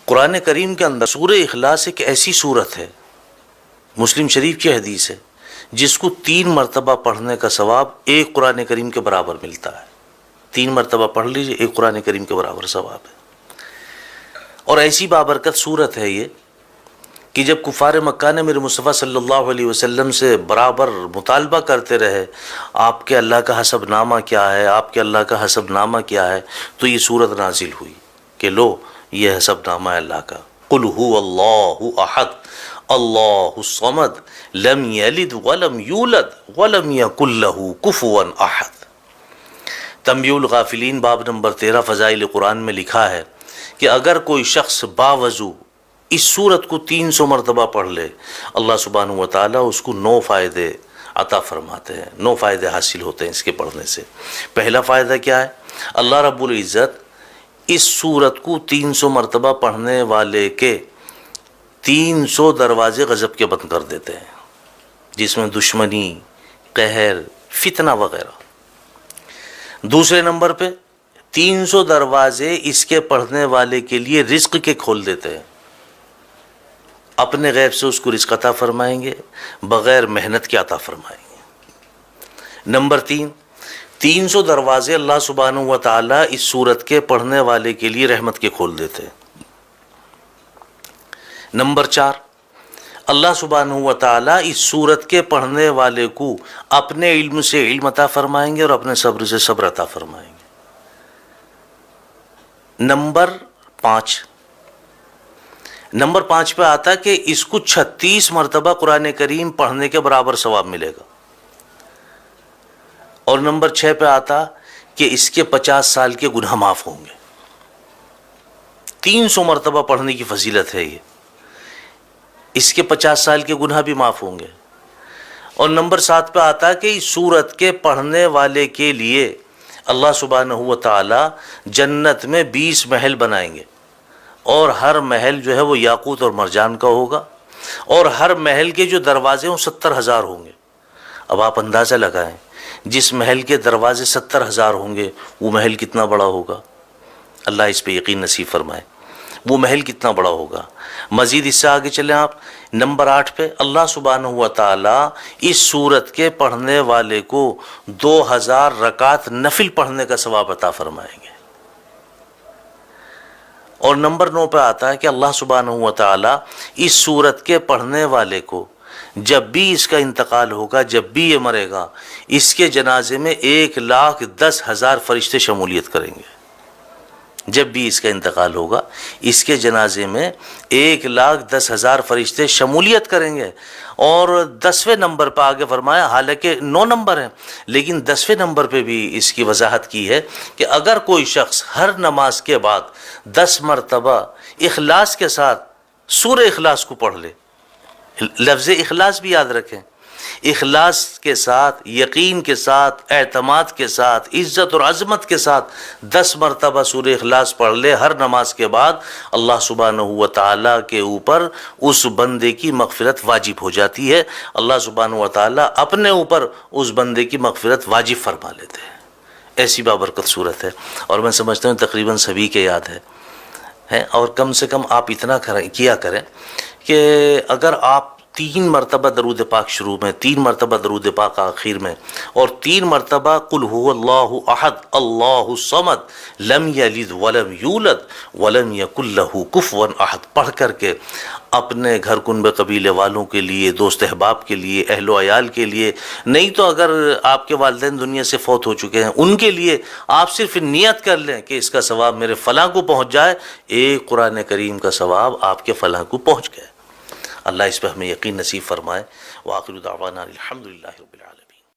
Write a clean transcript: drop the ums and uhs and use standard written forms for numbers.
قرآن کریم کے اندر سورہ اخلاص ایک ایسی سورت ہے، مسلم شریف کی حدیث ہے، جس کو 3 مرتبہ پڑھنے کا ثواب ایک قرآن کریم کے برابر ملتا ہے۔ 3 مرتبہ پڑھ لیجئے، ایک قرآن کریم کے برابر ثواب ہے۔ اور ایسی بابرکت سورت ہے یہ کہ جب کفار مکہ نے میرے مصطفیٰ صلی اللہ علیہ وسلم سے برابر مطالبہ کرتے رہے آپ کے اللہ کا حسب نامہ کیا ہے، آپ کے اللہ کا حسب نامہ کیا ہے، تو یہ سورت نازل ہوئی کہ لو یہ حسب نامہ ہے اللہ کا۔ قل هو اللہ احد اللہ الصمد لم یلد ولم یولد ولم یکن له کفوا احد۔ تنبیہ الغافلین باب نمبر 13 فضائل قرآن میں لکھا ہے کہ اگر کوئی شخص باوضو اس سورت کو 300 مرتبہ پڑھ لے، اللہ سبحانہ و تعالیٰ اس کو 9 فائدے عطا فرماتے ہیں، 9 فائدے حاصل ہوتے ہیں اس کے پڑھنے سے۔ پہلا فائدہ کیا ہے؟ اللہ رب العزت اس سورت کو 300 مرتبہ پڑھنے والے کے 300 دروازے غضب کے بند کر دیتے ہیں، جس میں دشمنی، قہر، فتنہ وغیرہ۔ دوسرے نمبر پہ 300 دروازے اس کے پڑھنے والے کے لیے رزق کے کھول دیتے ہیں، اپنے غیب سے اس کو رزق عطا فرمائیں گے، بغیر محنت کے عطا فرمائیں گے۔ نمبر 3، 300 دروازے اللہ سبحانہ و تعالیٰ اس سورت کے پڑھنے والے کے لیے رحمت کے کھول دیتے ہیں۔ نمبر 4، اللہ سبحانہ و تعالیٰ اس سورت کے پڑھنے والے کو اپنے علم سے علم عطا فرمائیں گے اور اپنے صبر سے صبر عطا فرمائیں گے۔ نمبر 5 پہ آتا کہ اس کو 36 مرتبہ قرآن کریم پڑھنے کے برابر ثواب ملے گا۔ اور نمبر 6 پہ آتا کہ اس کے 50 سال کے گناہ معاف ہوں گے۔ 300 مرتبہ پڑھنے کی فضیلت ہے یہ، اس کے 50 سال کے گناہ بھی معاف ہوں گے۔ اور نمبر 7 پہ آتا کہ اس سورت کے پڑھنے والے کے لیے اللہ سبحانہ و تعالی جنت میں 20 محل بنائیں گے، اور ہر محل جو ہے وہ یاقوت اور مرجان کا ہوگا، اور ہر محل کے جو دروازے ہیں 70,000 ہوں گے۔ اب آپ اندازہ لگائیں، جس محل کے دروازے 70,000 ہوں گے وہ محل کتنا بڑا ہوگا، اللہ اس پہ یقین نصیب فرمائے، وہ محل کتنا بڑا ہوگا۔ مزید اس سے آگے چلیں آپ، نمبر 8 پہ اللہ سبحانہ و تعالیٰ اس سورت کے پڑھنے والے کو 2000 رکعت نفل پڑھنے کا ثواب عطا فرمائیں گے۔ اور نمبر 9 پہ آتا ہے کہ اللہ سبحانہ و تعالیٰ اس سورت کے پڑھنے والے کو جب بھی اس کا انتقال ہوگا، جب بھی یہ مرے گا، اس کے جنازے میں 1,10,000 فرشتے شمولیت کریں گے۔ جب بھی اس کا انتقال ہوگا، اس کے جنازے میں 1,10,000 فرشتے شمولیت کریں گے۔ اور 10ویں نمبر پہ آگے فرمایا، حالانکہ 9 نمبر ہیں لیکن 10ویں نمبر پہ بھی اس کی وضاحت کی ہے کہ اگر کوئی شخص ہر نماز کے بعد 10 مرتبہ اخلاص کے ساتھ سورہ اخلاص کو پڑھ لے، لفظ اخلاص بھی یاد رکھیں، اخلاص کے ساتھ، یقین کے ساتھ، اعتماد کے ساتھ، عزت اور عظمت کے ساتھ 10 مرتبہ سورہ اخلاص پڑھ لے ہر نماز کے بعد، اللہ سبحانہ و تعالیٰ کے اوپر اس بندے کی مغفرت واجب ہو جاتی ہے۔ اللہ سبحانہ و تعالیٰ اپنے اوپر اس بندے کی مغفرت واجب فرما لیتے ہیں۔ ایسی بابرکت صورت ہے، اور میں سمجھتا ہوں تقریباً سبھی کے یاد ہے۔ اور کم سے کم آپ اتنا کیا کریں کہ اگر آپ 3 مرتبہ درود پاک شروع میں، 3 مرتبہ درود پاک آخر میں، اور 3 مرتبہ قل هو اللہ احد اللہ الصمد لم یلد ولم یولد ولم یکن له کفوا احد پڑھ کر کے اپنے گھر کنبے قبیلے والوں کے لیے، دوست احباب کے لیے، اہل و عیال کے لیے، نہیں تو اگر آپ کے والدین دنیا سے فوت ہو چکے ہیں ان کے لیے آپ صرف نیت کر لیں کہ اس کا ثواب میرے فلاں کو پہنچ جائے، ایک قرآن کریم کا ثواب آپ کے فلاں کو پہنچ گئے۔ اللہ اس پہ ہمیں یقین نصیب فرمائے۔ وآخر دعوانا الحمدللہ رب العالمین۔